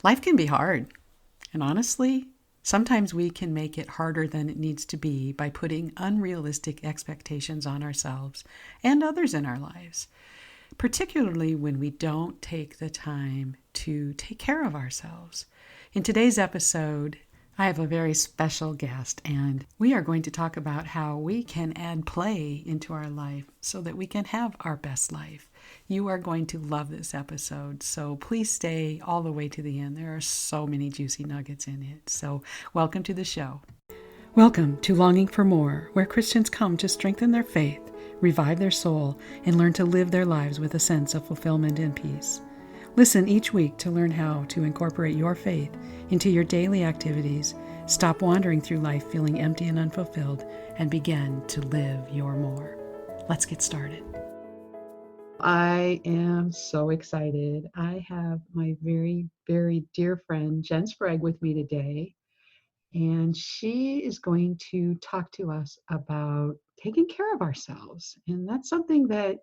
Life can be hard, and honestly, sometimes we can make it harder than it needs to be by putting unrealistic expectations on ourselves and others in our lives, particularly when we don't take the time to take care of ourselves. In today's episode, I have a very special guest, and we are going to talk about how we can add play into our life so that we can have our best life. You are going to love this episode, so please stay all the way to the end. There are so many juicy nuggets in it. So, welcome to the show. Welcome to Longing for More, where Christians come to strengthen their faith, revive their soul, and learn to live their lives with a sense of fulfillment and peace. Listen each week to learn how to incorporate your faith into your daily activities, stop wandering through life feeling empty and unfulfilled, and begin to live your more. Let's get started. I am so excited. I have my very, very dear friend, Jen Sprague, with me today, and she is going to talk to us about taking care of ourselves. And that's something that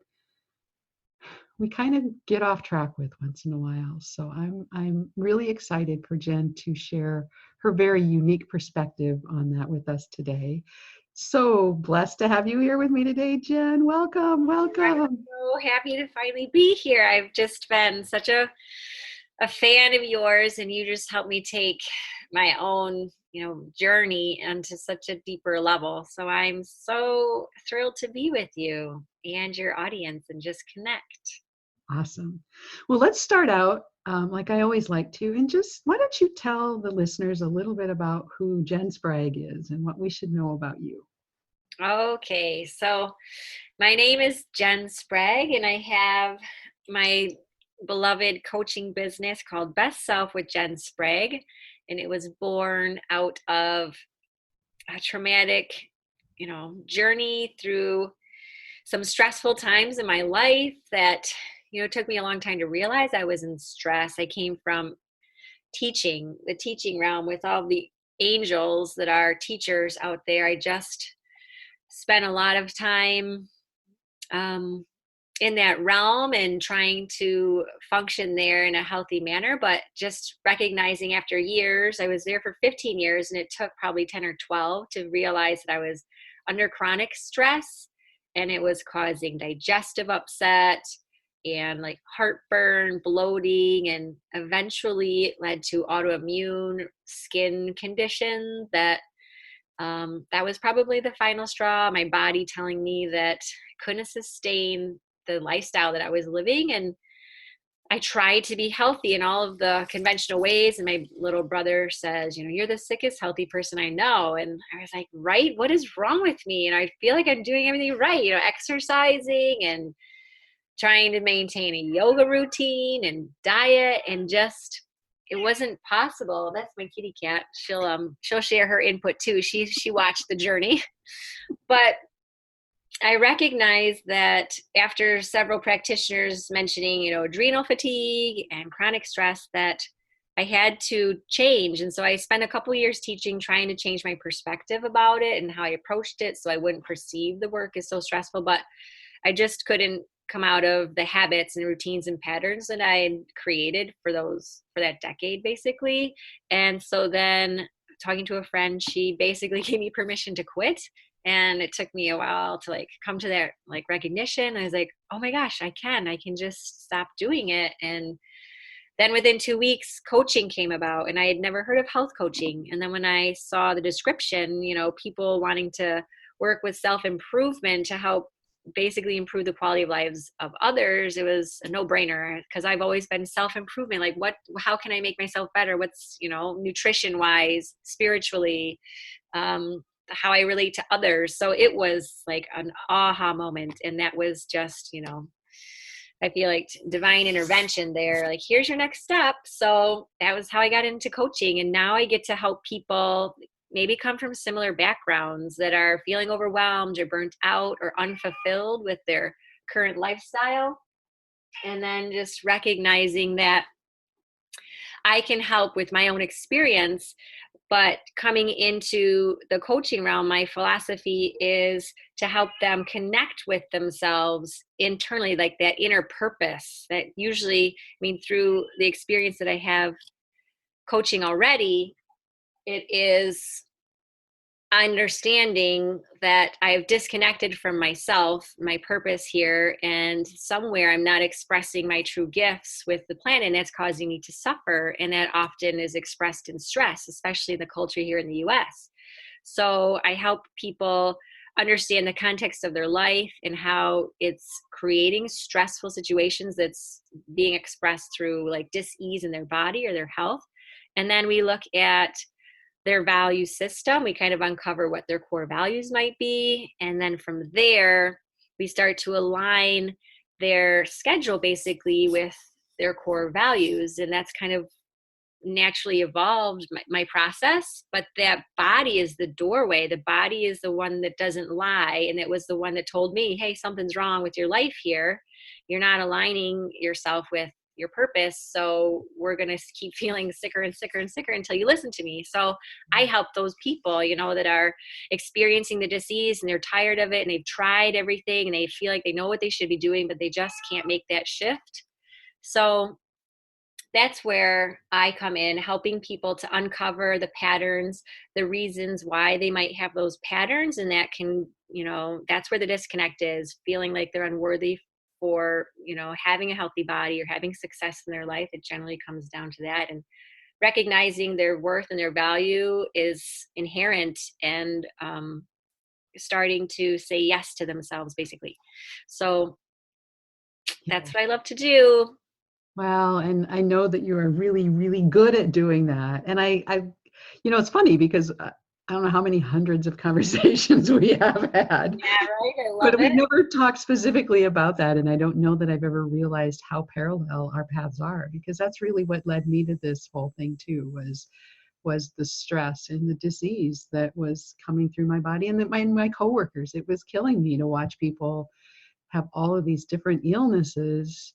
we kind of get off track with once in a while. So I'm really excited for Jen to share her very unique perspective on that with us today. So blessed to have you here with me today, Jen. Welcome, welcome. I'm so happy to finally be here. I've just been such a fan of yours, and you just helped me take my own, journey onto such a deeper level. So I'm so thrilled to be with you and your audience and just connect. Awesome. Well, let's start out like I always like to, and just why don't you tell the listeners a little bit about who Jen Sprague is and what we should know about you? Okay, so my name is Jen Sprague, and I have my beloved coaching business called Best Self with Jen Sprague. And it was born out of a traumatic, journey through some stressful times in my life that, it took me a long time to realize I was in stress. I came from the teaching realm with all the angels that are teachers out there. I just spent a lot of time um, in that realm and trying to function there in a healthy manner, but just recognizing after years, I was there for 15 years, and it took probably 10 or 12 to realize that I was under chronic stress, and it was causing digestive upset and like heartburn, bloating, and eventually it led to autoimmune skin condition that was probably the final straw. My body telling me that I couldn't sustain the lifestyle that I was living. And I tried to be healthy in all of the conventional ways. And my little brother says, you're the sickest healthy person I know. And I was like, right? What is wrong with me? And I feel like I'm doing everything right, exercising and trying to maintain a yoga routine and diet, and just it wasn't possible. That's my kitty cat. She'll share her input too. She watched the journey. But I recognize that after several practitioners mentioning, adrenal fatigue and chronic stress, that I had to change. And so I spent a couple years teaching, trying to change my perspective about it and how I approached it so I wouldn't perceive the work as so stressful. But I just couldn't come out of the habits and routines and patterns that I had created for that decade, basically. And so then talking to a friend, she basically gave me permission to quit. And it took me a while to like come to that like recognition. I was like, oh my gosh, I can just stop doing it. And then within 2 weeks, coaching came about, and I had never heard of health coaching. And then when I saw the description, people wanting to work with self-improvement to help basically improve the quality of lives of others, it was a no-brainer, because I've always been self-improvement. Like how can I make myself better? What's, nutrition wise, spiritually, how I relate to others. So it was like an aha moment. And that was just, I feel like divine intervention there. Like, here's your next step. So that was how I got into coaching. And now I get to help people maybe come from similar backgrounds that are feeling overwhelmed or burnt out or unfulfilled with their current lifestyle. And then just recognizing that I can help with my own experience. But coming into the coaching realm, my philosophy is to help them connect with themselves internally, like that inner purpose that usually, through the experience that I have coaching already, it is understanding that I've disconnected from myself, my purpose here, and somewhere I'm not expressing my true gifts with the planet, and that's causing me to suffer. And that often is expressed in stress, especially in the culture here in the US. So I help people understand the context of their life and how it's creating stressful situations that's being expressed through like dis-ease in their body or their health. And then we look at their value system. We kind of uncover what their core values might be. And then from there, we start to align their schedule basically with their core values. And that's kind of naturally evolved my process. But that body is the doorway. The body is the one that doesn't lie. And it was the one that told me, hey, something's wrong with your life here. You're not aligning yourself with your purpose. So we're going to keep feeling sicker and sicker and sicker until you listen to me. So I help those people, that are experiencing the disease and they're tired of it and they've tried everything and they feel like they know what they should be doing, but they just can't make that shift. So that's where I come in, helping people to uncover the patterns, the reasons why they might have those patterns. And that can, that's where the disconnect is, feeling like they're unworthy for, having a healthy body or having success in their life. It generally comes down to that. And recognizing their worth and their value is inherent, and starting to say yes to themselves, basically. So that's what I love to do. Well, and I know that you are really, really good at doing that. And it's funny because I don't know how many hundreds of conversations we have had, Yeah, right. I love but we've it. never talked specifically about that. And I don't know that I've ever realized how parallel our paths are, because that's really what led me to this whole thing too, was the stress and the disease that was coming through my body, and that my coworkers, it was killing me to watch people have all of these different illnesses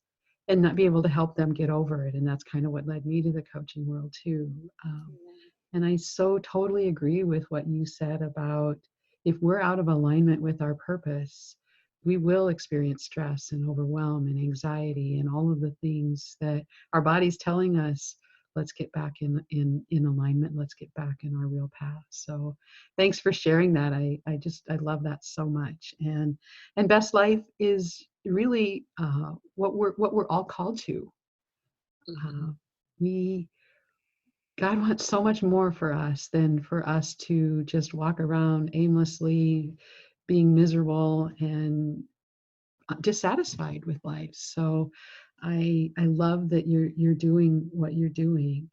and not be able to help them get over it. And that's kind of what led me to the coaching world too. And I so totally agree with what you said about, if we're out of alignment with our purpose, we will experience stress and overwhelm and anxiety and all of the things that our body's telling us, let's get back in alignment, let's get back in our real path. So thanks for sharing that. I love that so much. And best life is really what we're all called to. Mm-hmm. uh, we God wants so much more for us than for us to just walk around aimlessly, being miserable and dissatisfied with life. So I love that you're doing what you're doing.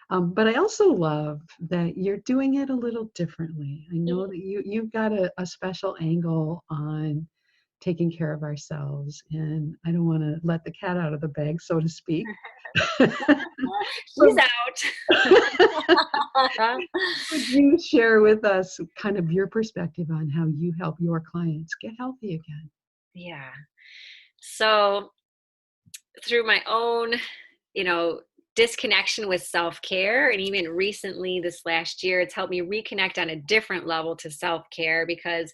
But I also love that you're doing it a little differently. I know that you've got a special angle on taking care of ourselves, and I don't want to let the cat out of the bag, so to speak. She's So out. would you share with us kind of your perspective on how you help your clients get healthy again? Yeah. So through my own, you know, disconnection with self-care, and even recently this last year, it's helped me reconnect on a different level to self-care, because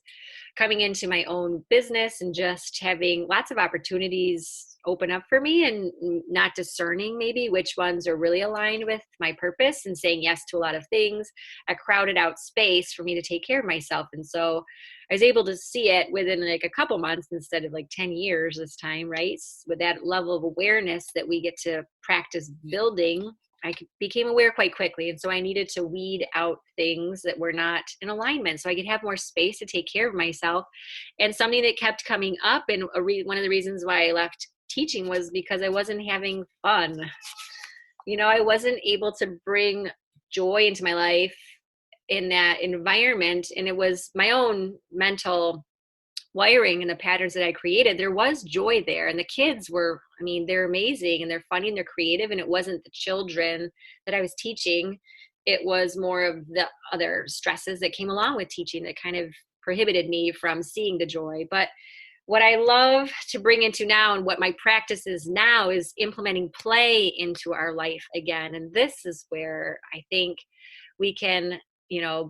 coming into my own business and just having lots of opportunities open up for me and not discerning maybe which ones are really aligned with my purpose, and saying yes to a lot of things, a crowded out space for me to take care of myself. And so I was able to see it within like a couple months instead of like 10 years this time, right? With that level of awareness that we get to practice building, I became aware quite quickly. And so I needed to weed out things that were not in alignment so I could have more space to take care of myself. And something that kept coming up, and one of the reasons why I left teaching was because I wasn't having fun. I wasn't able to bring joy into my life in that environment. And it was my own mental wiring and the patterns that I created. There was joy there. And the kids were, they're amazing and they're funny and they're creative. And it wasn't the children that I was teaching. It was more of the other stresses that came along with teaching that kind of prohibited me from seeing the joy. But what I love to bring into now, and what my practice is now, is implementing play into our life again. And this is where I think we can,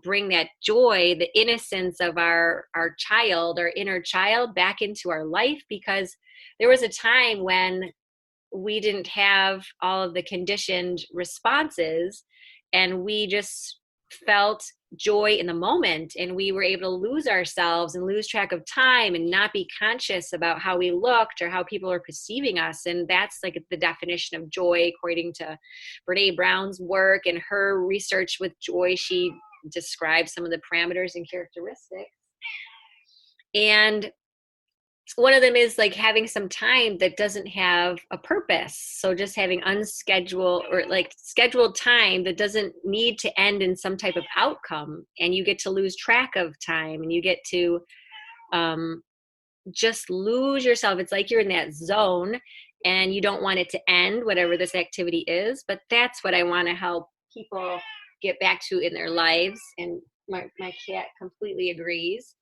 bring that joy, the innocence of our child, our inner child, back into our life. Because there was a time when we didn't have all of the conditioned responses, and we just felt joy in the moment, and we were able to lose ourselves and lose track of time and not be conscious about how we looked or how people are perceiving us. And that's like the definition of joy according to Brene Brown's work and her research with joy. She describes some of the parameters and characteristics, and one of them is like having some time that doesn't have a purpose. So just having unscheduled or like scheduled time that doesn't need to end in some type of outcome. And you get to lose track of time, and you get to um, just lose yourself. It's like you're in that zone and you don't want it to end, whatever this activity is. But that's what I want to help people get back to in their lives. And my cat completely agrees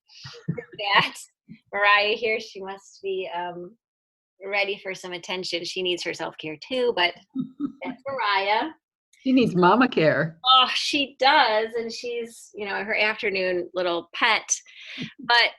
with that. Mariah here, she must be ready for some attention. She needs her self-care too, but that's Mariah. She needs mama care. Oh, she does. And she's, her afternoon little pet. But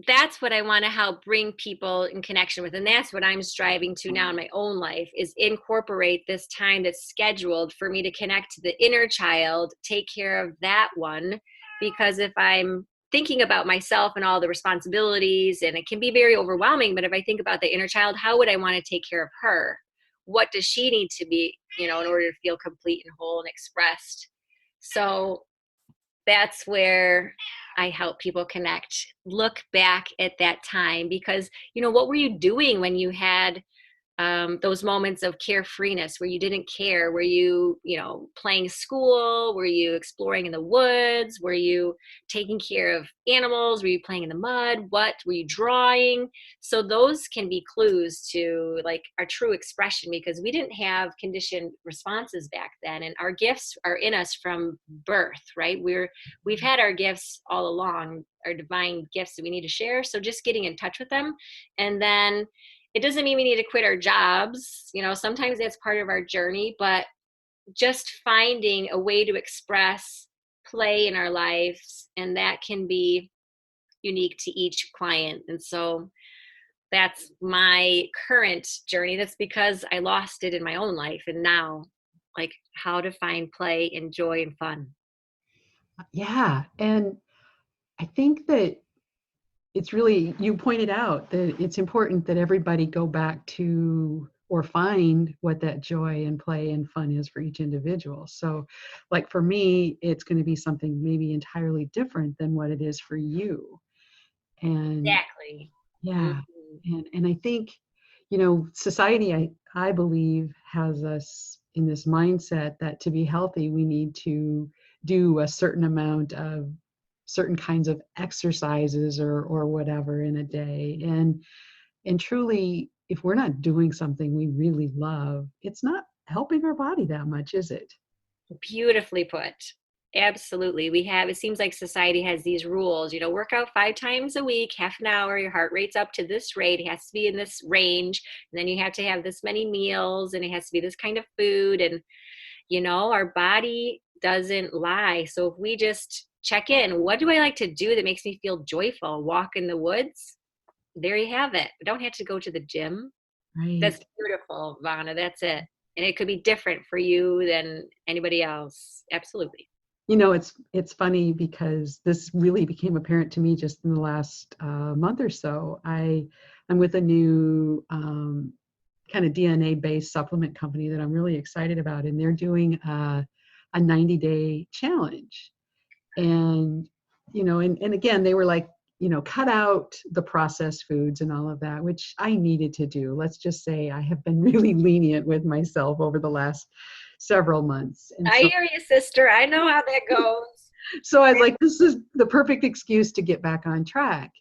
that's what I want to help bring people in connection with. And that's what I'm striving to now in my own life, is incorporate this time that's scheduled for me to connect to the inner child, take care of that one. Because if I'm thinking about myself and all the responsibilities, and it can be very overwhelming, but if I think about the inner child, how would I want to take care of her? What does she need to be, in order to feel complete and whole and expressed? So that's where I help people connect, look back at that time, because, what were you doing when you had those moments of carefreeness where you didn't care? Were you, playing school? Were you exploring in the woods? Were you taking care of animals? Were you playing in the mud? What were you drawing? So those can be clues to like our true expression, because we didn't have conditioned responses back then, and our gifts are in us from birth, right? We've had our gifts all along, our divine gifts that we need to share. So just getting in touch with them, and then it doesn't mean we need to quit our jobs. Sometimes that's part of our journey, but just finding a way to express play in our lives, and that can be unique to each client. And so that's my current journey. That's because I lost it in my own life, and now like how to find play and joy and fun. Yeah. And I think that it's really, you pointed out that it's important that everybody go back to or find what that joy and play and fun is for each individual. So like for me, it's going to be something maybe entirely different than what it is for you. And Exactly. yeah, Mm-hmm. and I think, society, I believe, has us in this mindset that to be healthy, we need to do a certain amount of certain kinds of exercises or whatever in a day. And truly, if we're not doing something we really love, it's not helping our body that much, is it? Beautifully put. Absolutely. It seems like society has these rules, work out 5 times a week, half an hour, your heart rate's up to this rate, it has to be in this range, and then you have to have this many meals, and it has to be this kind of food. And, our body doesn't lie. So if we just check in, what do I like to do that makes me feel joyful? Walk in the woods. There you have it. We don't have to go to the gym. That's Right. beautiful, Vana. That's it. And it could be different for you than anybody else. Absolutely. It's funny because this really became apparent to me just in the last month or so. I'm with a new kind of DNA-based supplement company that I'm really excited about, and they're doing a 90-day challenge. And and again, they were like, cut out the processed foods and all of that, which I needed to do. Let's just say I have been really lenient with myself over the last several months. And I so hear you, sister. I know how that goes. I was like, this is the perfect excuse to get back on track.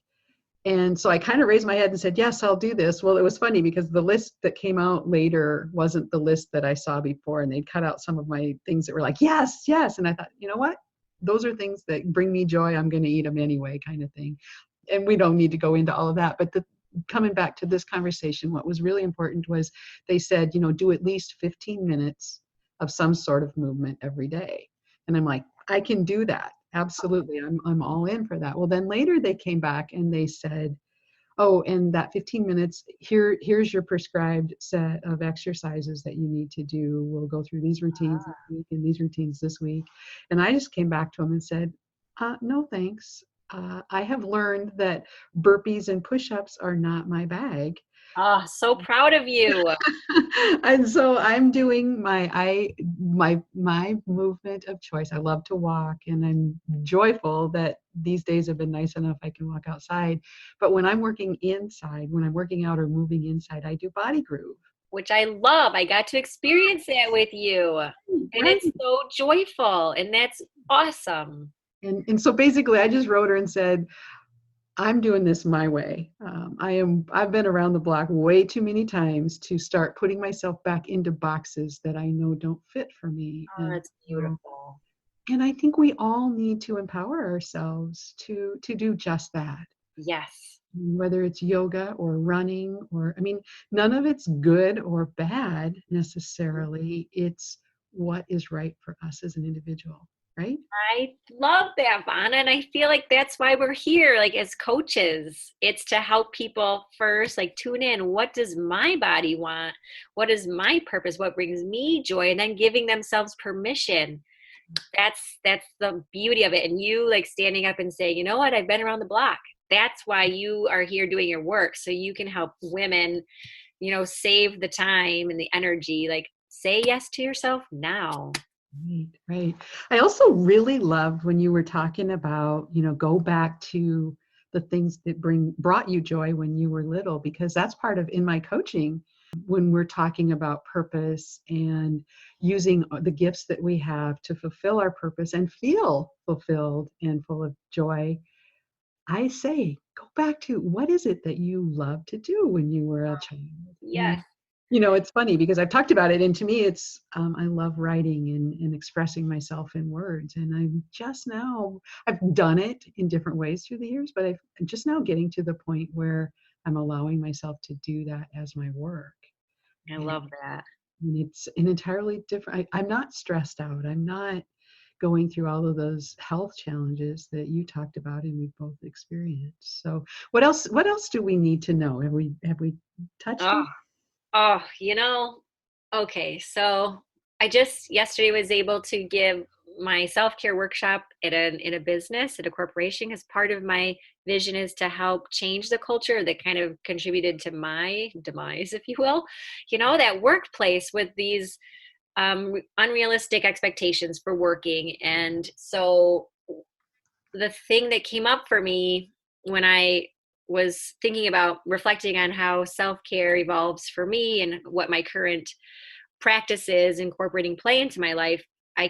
And so I kind of raised my head and said, yes, I'll do this. Well, it was funny because the list that came out later wasn't the list that I saw before. And they'd cut out some of my things that were like, yes, yes. And I thought, you know what? Those are things that bring me joy. I'm going to eat them anyway, kind of thing. And we don't need to go into all of that. But coming back to this conversation, what was really important was they said, do at least 15 minutes of some sort of movement every day. And I'm like, I can do that. Absolutely. I'm all in for that. Well, then later they came back and they said, oh, and that 15 minutes, here's your prescribed set of exercises that you need to do. We'll go through these routines this week and these routines this week. And I just came back to him and said, no, thanks. I have learned that burpees and push-ups are not my bag. Oh, so proud of you. And so I'm doing my movement of choice. I love to walk, and I'm joyful that these days have been nice enough I can walk outside. But when I'm working inside, when I'm working out or moving inside, I do body groove. Which I love. I got to experience that with you. And Right. it's so joyful. And that's awesome. And so basically I just wrote her and said, I'm doing this my way. I've been around the block way too many times to start putting myself back into boxes that I know don't fit for me. Oh, that's beautiful. And I think we all need to empower ourselves to do just that. Yes. Whether it's yoga or running, or I mean, none of it's good or bad necessarily. It's what is right for us as an individual, right? I love that, Vana. And I feel like that's why we're here, like as coaches. It's to help people first, like tune in. What does my body want? What is my purpose? What brings me joy? And then giving themselves permission. That's the beauty of it. And you like standing up and saying, you know what, I've been around the block. That's why you are here doing your work. So you can help women, save the time and the energy. Like say yes to yourself now. Right, right. I also really loved when you were talking about, go back to the things that brought you joy when you were little, because that's part of in my coaching when we're talking about purpose and using the gifts that we have to fulfill our purpose and feel fulfilled and full of joy. I say, go back to what is it that you loved to do when you were a child? Yes. It's funny because I've talked about it, and to me, it's I love writing and expressing myself in words. And I've done it in different ways through the years, but I'm just now getting to the point where I'm allowing myself to do that as my work. I And, love that. and it's an entirely different. I'm not stressed out. I'm not going through all of those health challenges that you talked about and we've both experienced. So, what else? What else do we need to know? Have we touched Oh, on? okay. So I just yesterday was able to give my self-care workshop in a business, at a corporation, because part of my vision is to help change the culture that kind of contributed to my demise, if you will. That workplace with these unrealistic expectations for working. And so the thing that came up for me when I was thinking about reflecting on how self-care evolves for me and what my current practice is incorporating play into my life, an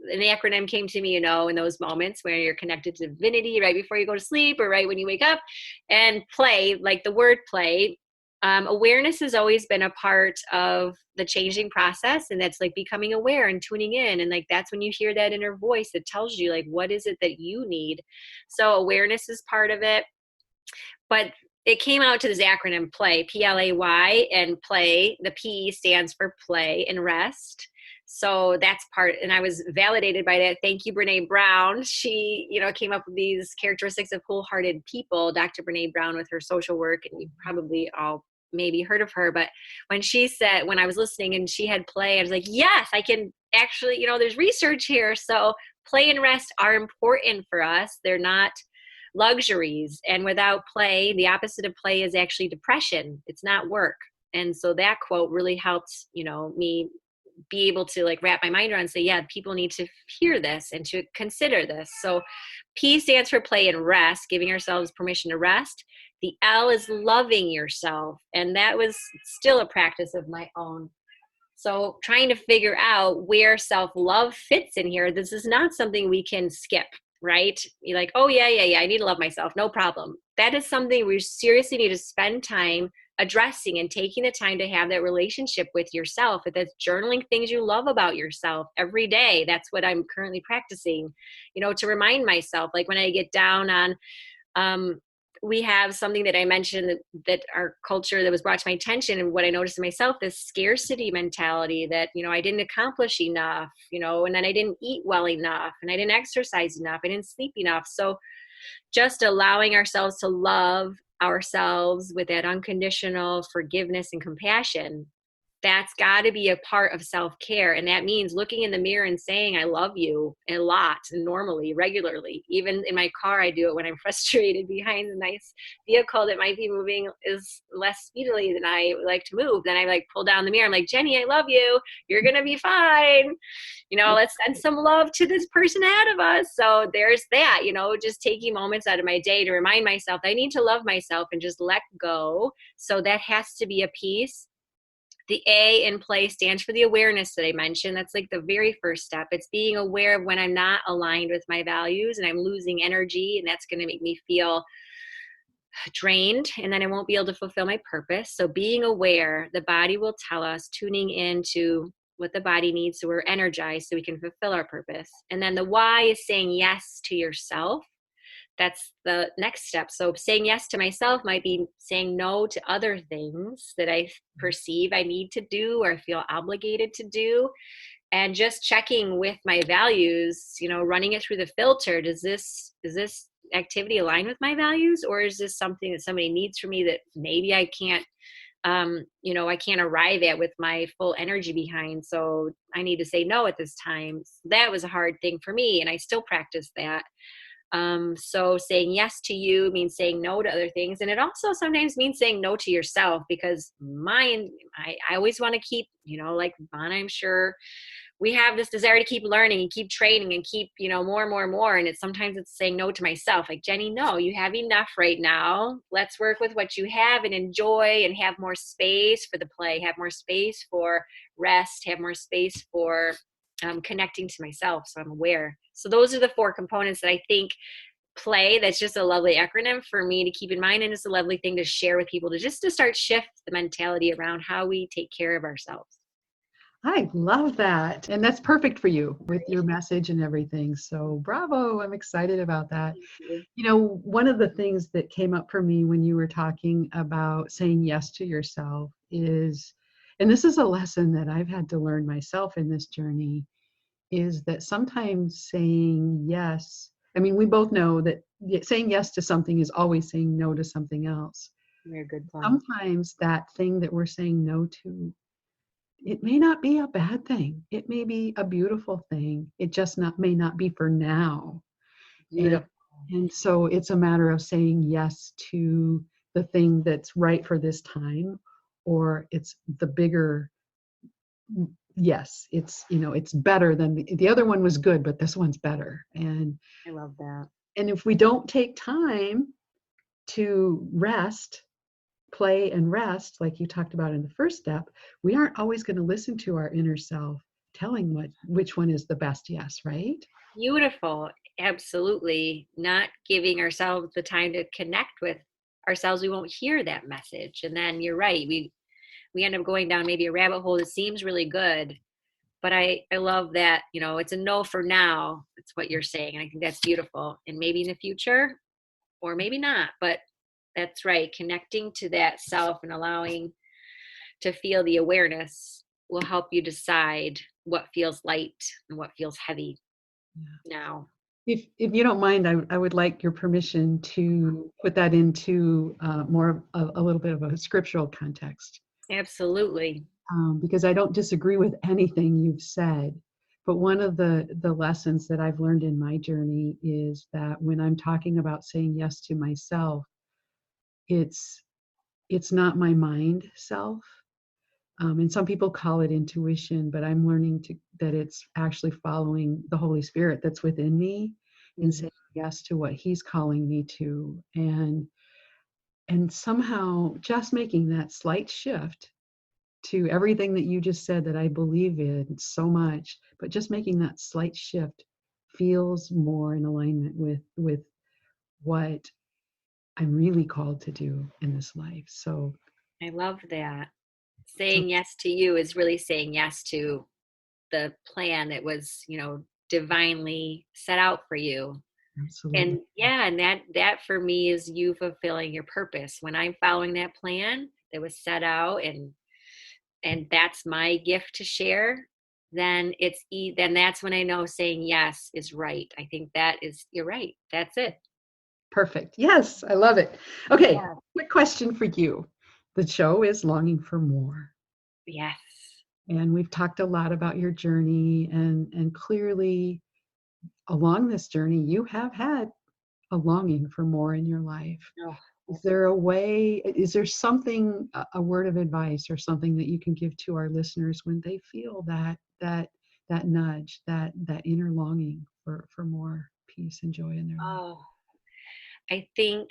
acronym came to me, in those moments where you're connected to divinity right before you go to sleep or right when you wake up. And play, like the word play, awareness has always been a part of the changing process, and that's like becoming aware and tuning in, and like that's when you hear that inner voice that tells you like what is it that you need. So awareness is part of it, but it came out to this acronym play, PLAY, and play, the P stands for play and rest. So that's part, and I was validated by that. Thank you, Brene Brown. She, came up with these characteristics of wholehearted people, Dr. Brene Brown, with her social work, and you probably all maybe heard of her. But when I was listening and she had play, I was like, yes, I can actually, there's research here. So play and rest are important for us. They're not luxuries. And without play, the opposite of play is actually depression. It's not work. And so that quote really helped, me be able to like wrap my mind around and say, yeah, people need to hear this and to consider this. So P stands for play and rest, giving ourselves permission to rest. The L is loving yourself. And that was still a practice of my own. So trying to figure out where self-love fits in here. This is not something we can skip, right? You're like, oh yeah, I need to love myself. No problem. That is something we seriously need to spend time addressing and taking the time to have that relationship with yourself. If that's journaling things you love about yourself every day. That's what I'm currently practicing, to remind myself, like when I get down on, we have something that I mentioned that our culture that was brought to my attention, and what I noticed in myself, this scarcity mentality that, I didn't accomplish enough, and then I didn't eat well enough, and I didn't exercise enough, I didn't sleep enough. So just allowing ourselves to love ourselves with that unconditional forgiveness and compassion, that's got to be a part of self-care. And that means looking in the mirror and saying I love you a lot, and normally, regularly. Even in my car, I do it when I'm frustrated behind a nice vehicle that might be moving is less speedily than I like to move. Then I like pull down the mirror. I'm like, Jenny, I love you, you're gonna be fine, let's send some love to this person ahead of us. So there's that, just taking moments out of my day to remind myself I need to love myself and just let go. So that has to be a piece. The A in play stands for the awareness that I mentioned. That's like the very first step. It's being aware of when I'm not aligned with my values and I'm losing energy, and that's going to make me feel drained, and then I won't be able to fulfill my purpose. So being aware, the body will tell us, tuning into what the body needs so we're energized so we can fulfill our purpose. And then the Y is saying yes to yourself. That's the next step. So saying yes to myself might be saying no to other things that I perceive I need to do or feel obligated to do, and just checking with my values, running it through the filter. Does this activity align with my values, or is this something that somebody needs from me that maybe I can't I can't arrive at with my full energy behind, so I need to say no at this time. That was a hard thing for me, and I still practice that. So saying yes to you means saying no to other things. And it also sometimes means saying no to yourself, because I always want to keep, like Vaughn, I'm sure we have this desire to keep learning and keep training and keep, more and more and more. And sometimes it's saying no to myself. Like, Jenny, no, you have enough right now. Let's work with what you have and enjoy, and have more space for the play, have more space for rest, have more space for connecting to myself. So I'm aware. So those are the four components that I think play. That's just a lovely acronym for me to keep in mind. And it's a lovely thing to share with people, to start shift the mentality around how we take care of ourselves. I love that. And that's perfect for you with your message and everything. So bravo. I'm excited about that. One of the things that came up for me when you were talking about saying yes to yourself is, and this is a lesson that I've had to learn myself in this journey, is that sometimes saying yes, I mean, we both know that saying yes to something is always saying no to something else. Very good point. Sometimes that thing that we're saying no to, it may not be a bad thing. It may be a beautiful thing. It just may not be for now. And, Beautiful. and so it's a matter of saying yes to the thing that's right for this time, or it's the bigger yes. It's better than the other one was good, but this one's better. I love that. And if we don't take time to rest, play and rest, like you talked about in the first step, we aren't always going to listen to our inner self telling which one is the best yes, right? Beautiful. Absolutely. Not giving ourselves the time to connect with ourselves, we won't hear that message. And then you're right. We end up going down maybe a rabbit hole that seems really good. But I love that, it's a no for now. That's what you're saying. And I think that's beautiful. And maybe in the future, or maybe not. But that's right. Connecting to that self and allowing to feel the awareness will help you decide what feels light and what feels heavy now. If you don't mind, I would like your permission to put that into more of a little bit of a scriptural context, Absolutely. because I don't disagree with anything you've said. But one of the lessons that I've learned in my journey is that when I'm talking about saying yes to myself, it's it's not my mind self. And some people call it intuition, but I'm learning that it's actually following the Holy Spirit that's within me and Mhm. saying yes to what He's calling me to, and somehow just making that slight shift to everything that you just said that I believe in so much, but just making that slight shift feels more in alignment with what I'm really called to do in this life. I love that. So Saying yes to you is really saying yes to the plan that was, divinely set out for you. absolutely. And yeah, and that for me is you fulfilling your purpose. When I'm following that plan that was set out, and that's my gift to share, then then that's when I know saying yes is right. I think that is, you're right. That's it. Perfect. Yes, I love it. Okay, Yeah. quick question for you. The show is Longing for More. Yes. And we've talked a lot about your journey, and clearly along this journey, you have had a longing for more in your life. Oh, Is there a way, is there something, a word of advice or something that you can give to our listeners when they feel that nudge, that inner longing for more peace and joy in their life? oh. I think,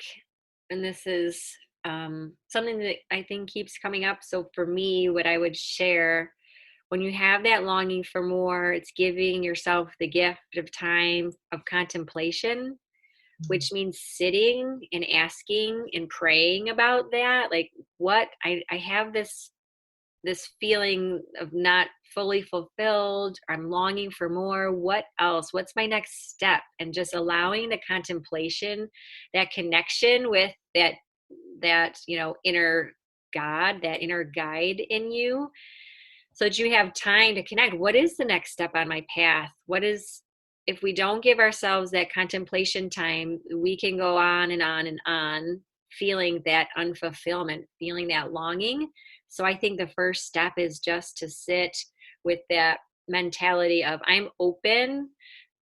and this is something that I think keeps coming up. So for me, what I would share when you have that longing for more, it's giving yourself the gift of time of contemplation, which means sitting and asking and praying about that. Like, what I have this feeling of not fully fulfilled. I'm longing for more. What else? What's my next step? And just allowing the contemplation, that connection with that inner God, that inner guide in you, so that you have time to connect. What is the next step on my path? What is, if we don't give ourselves that contemplation time, we can go on and on and on, feeling that unfulfillment, feeling that longing. So I think the first step is just to sit with that mentality of, I'm open.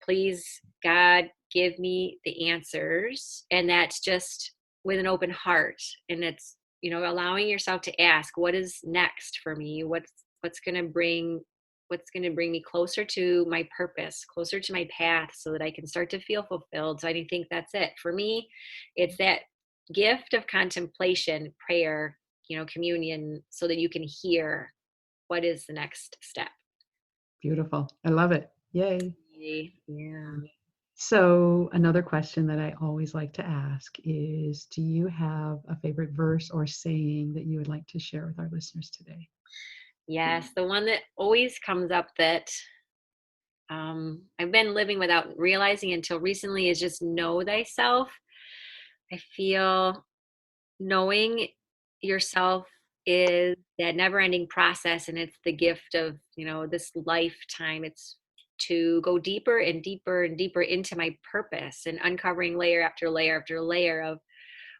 Please, God, give me the answers. And that's just with an open heart. And it's, allowing yourself to ask, what is next for me? What's going to bring me closer to my purpose, closer to my path, so that I can start to feel fulfilled. So I think that's it for me. It's that gift of contemplation, prayer, communion, so that you can hear what is the next step. Beautiful. I love it. Yay. Yeah. So, another question that I always like to ask is, do you have a favorite verse or saying that you would like to share with our listeners today? Yes, the one that always comes up that I've been living without realizing until recently is just know thyself. I feel knowing yourself is that never ending process, and it's the gift of this lifetime. It's to go deeper and deeper and deeper into my purpose, and uncovering layer after layer after layer of,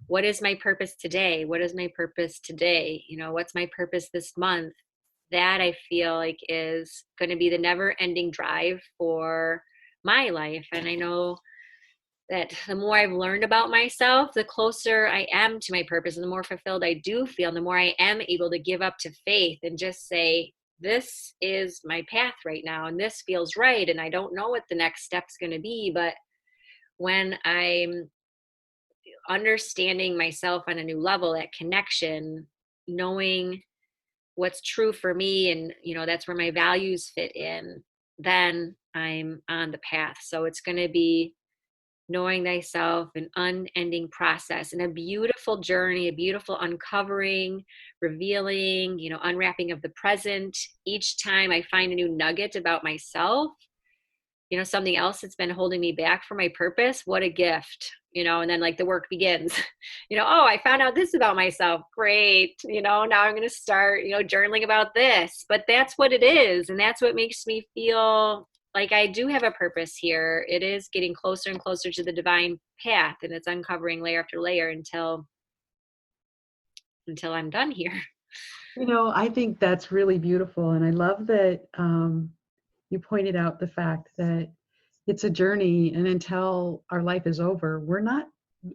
what is my purpose today, what is my purpose today, what's my purpose this month. That I feel like is going to be the never ending drive for my life. And I know that the more I've learned about myself, the closer I am to my purpose, and the more fulfilled I do feel, and the more I am able to give up to faith and just say, this is my path right now, and this feels right. And I don't know what the next step's going to be, but when I'm understanding myself on a new level, that connection, knowing what's true for me, and that's where my values fit in, then I'm on the path. So it's going to be knowing thyself, an unending process, and a beautiful journey, a beautiful uncovering, revealing, unwrapping of the present. Each time I find a new nugget about myself, something else that's been holding me back from my purpose, what a gift. And then like the work begins. Oh, I found out this about myself. Great. Now I'm going to start, journaling about this. But that's what it is. And that's what makes me feel like I do have a purpose here. It is getting closer and closer to the divine path, and it's uncovering layer after layer until I'm done here. I think that's really beautiful. And I love that you pointed out the fact that it's a journey, and until our life is over,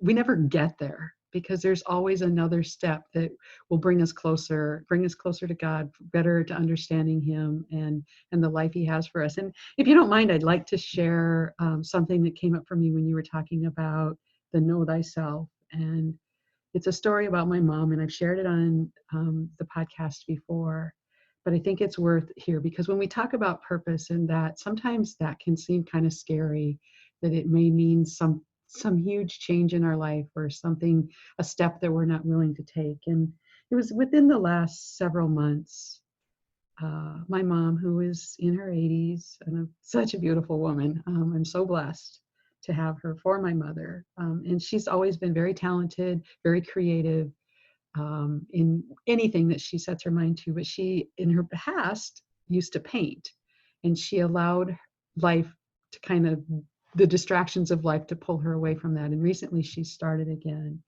we never get there, because there's always another step that will bring us closer to God, better to understanding Him and the life He has for us. And if you don't mind, I'd like to share something that came up for me when you were talking about the know thyself. And it's a story about my mom, and I've shared it on the podcast before, but I think it's worth here, because when we talk about purpose, and that sometimes that can seem kind of scary, that it may mean some huge change in our life, or something, a step that we're not willing to take. And it was within the last several months. My mom, who is in her 80s and such a beautiful woman, I'm so blessed to have her for my mother. And she's always been very talented, very creative in anything that she sets her mind to. But she, in her past, used to paint, and she allowed life to kind of the distractions of life to pull her away from that. And recently she started again,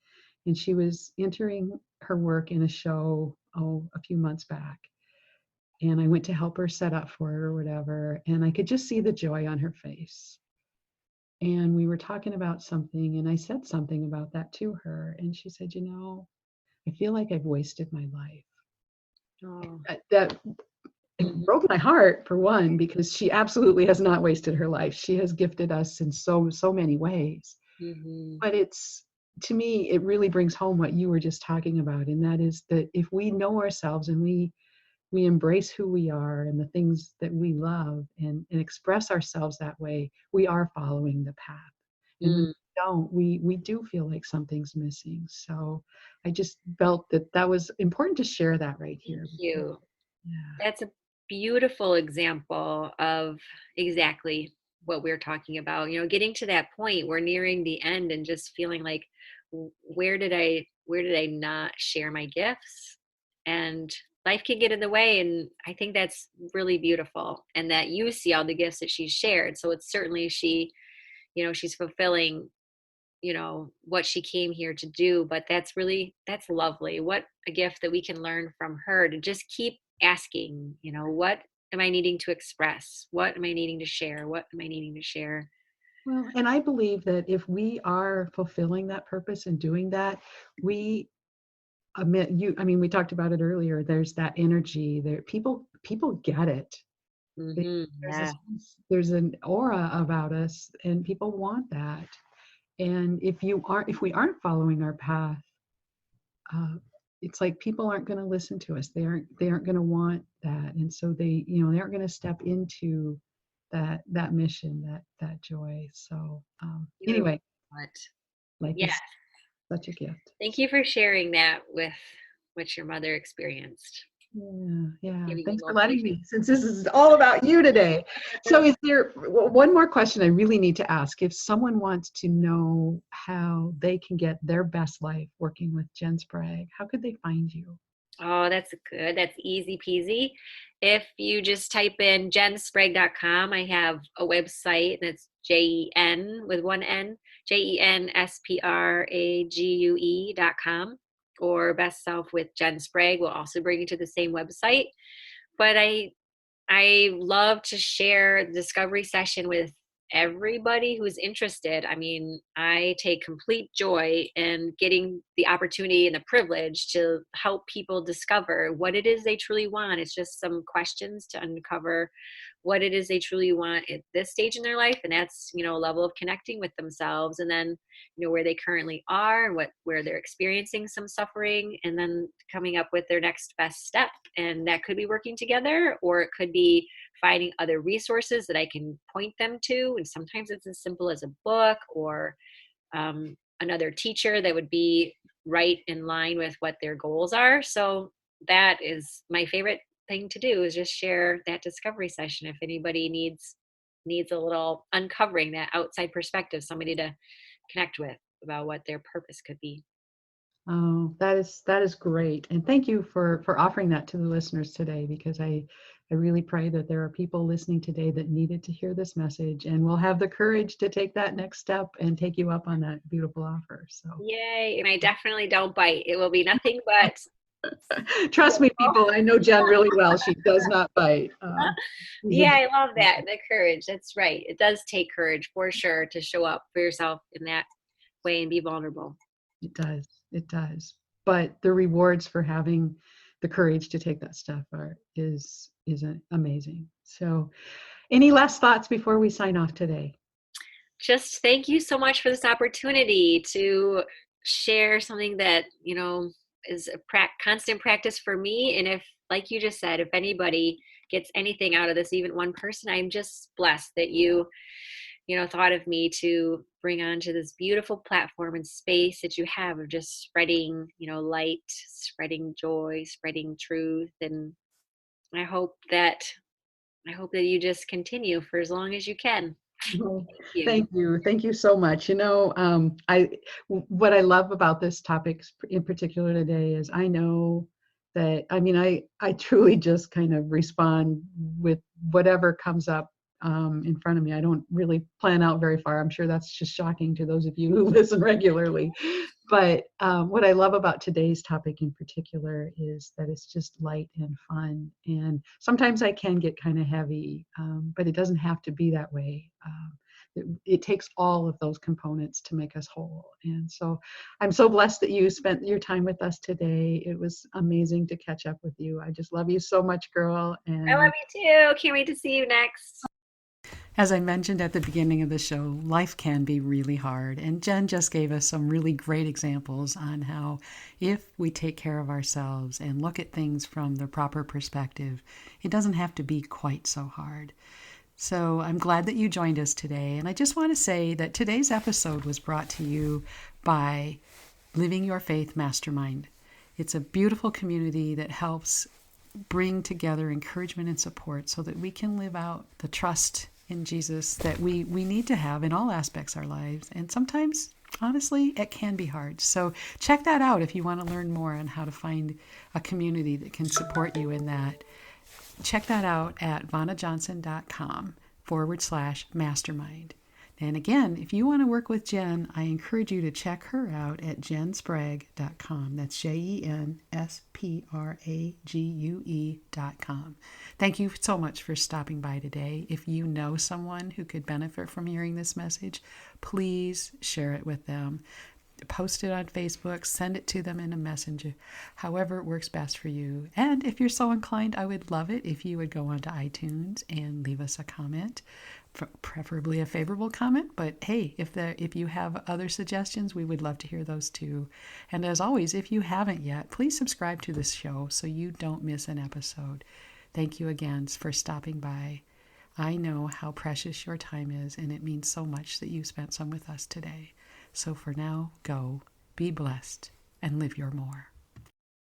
and she was entering her work in a show, a few months back. And I went to help her set up for it or whatever. And I could just see the joy on her face. And we were talking about something, and I said something about that to her. And she said, I feel like I've wasted my life. Oh. That it Mhm. broke my heart, for one, because she absolutely has not wasted her life. She has gifted us in so many ways. Mhm. But to me, it really brings home what you were just talking about. And that is that if we know ourselves and we embrace who we are and the things that we love, and express ourselves that way, we are following the path. And when Mm. we don't, we do feel like something's missing. So I just felt that was important to share that right Thank here. Because, you. yeah. That's a beautiful example of exactly what we're talking about. Getting to that point, we're nearing the end and just feeling like, where did I not share my gifts? And life can get in the way, and I think that's really beautiful. And that you see all the gifts that she's shared. So it's certainly she's fulfilling what she came here to do. But that's lovely. What a gift that we can learn from her, to just keep asking, what am I needing to express, what am I needing to share, what am I needing to share. Well, and I believe that if we are fulfilling that purpose and doing that, we I mean, we talked about it earlier. There's that energy there. People get it. There's Yeah. there's an aura about us, and people want that. And if we aren't following our path, uh, it's like people aren't going to listen to us. They aren't going to want that, and so they aren't going to step into that mission, that joy. So Beautiful. anyway, But life yeah, is such a gift. thank you for sharing that with what your mother experienced, Yeah, yeah. giving you Thanks for more letting patience. me, since this is all about you today. So, is there one more question I really need to ask? If someone wants to know how they can get their best life working with Jen Sprague, how could they find you? Oh, that's good. That's easy peasy. If you just type in jensprague.com, I have a website that's JEN with one N, JENSPRAGUE.com, or Best Self with Jen Sprague will also bring you to the same website. But I love to share the discovery session with everybody who's interested. I mean, I take complete joy in getting the opportunity and the privilege to help people discover what it is they truly want. It's just some questions to uncover what it is they truly want at this stage in their life. And that's, a level of connecting with themselves, and then, where they currently are and where they're experiencing some suffering, and then coming up with their next best step. And that could be working together, or it could be finding other resources that I can point them to. And sometimes it's as simple as a book, or another teacher that would be right in line with what their goals are. So that is my favorite thing to do, is just share that discovery session. If anybody needs a little uncovering, that outside perspective, somebody to connect with about what their purpose could be. Oh, that is great, and thank you for offering that to the listeners today, because I really pray that there are people listening today that needed to hear this message and will have the courage to take that next step and take you up on that beautiful offer. So Yay. And I definitely don't bite. It will be nothing but trust me, people, I know Jen really well. She does not bite. She's a yeah, I love that. The courage. That's right. It does take courage for sure to show up for yourself in that way and be vulnerable. It does. It does. But the rewards for having the courage to take that step is amazing. So, any last thoughts before we sign off today? Just thank you so much for this opportunity to share something that, is a constant practice for me. And if, like you just said, if anybody gets anything out of this, even one person, I'm just blessed that you thought of me to bring onto this beautiful platform and space that you have of just spreading, light, spreading joy, spreading truth. And I hope that I hope that you just continue for as long as you can. Well, Thank you. thank you. Thank you so much. What I love about this topic in particular today is I know that, I mean, I truly just kind of respond with whatever comes up in front of me. I don't really plan out very far. I'm sure that's just shocking to those of you who listen regularly. But what I love about today's topic in particular is that it's just light and fun. And sometimes I can get kind of heavy, but it doesn't have to be that way. It takes all of those components to make us whole. And so I'm so blessed that you spent your time with us today. It was amazing to catch up with you. I just love you so much, girl. I And love you too. Can't wait to see you next. as I mentioned at the beginning of the show, life can be really hard. And Jen just gave us some really great examples on how, if we take care of ourselves and look at things from the proper perspective, it doesn't have to be quite so hard. So I'm glad that you joined us today. And I just want to say that today's episode was brought to you by Living Your Faith Mastermind. It's a beautiful community that helps bring together encouragement and support so that we can live out the trust in Jesus that we need to have in all aspects of our lives. And sometimes, honestly, it can be hard. So check that out if you want to learn more on how to find a community that can support you in that. Check that out at vannajohnson.com/mastermind. And again, if you want to work with Jen, I encourage you to check her out at jensprague.com. That's JENSPRAGUE.com. Thank you so much for stopping by today. If you know someone who could benefit from hearing this message, please share it with them. Post it on Facebook, send it to them in a messenger, however it works best for you. And if you're so inclined, I would love it if you would go onto iTunes and leave us a comment, preferably a favorable comment. But hey, if you have other suggestions, we would love to hear those too. And as always, if you haven't yet, please subscribe to this show so you don't miss an episode. Thank you again for stopping by. I know how precious your time is, and it means so much that you spent some with us today. So for now, go, be blessed, and live your more.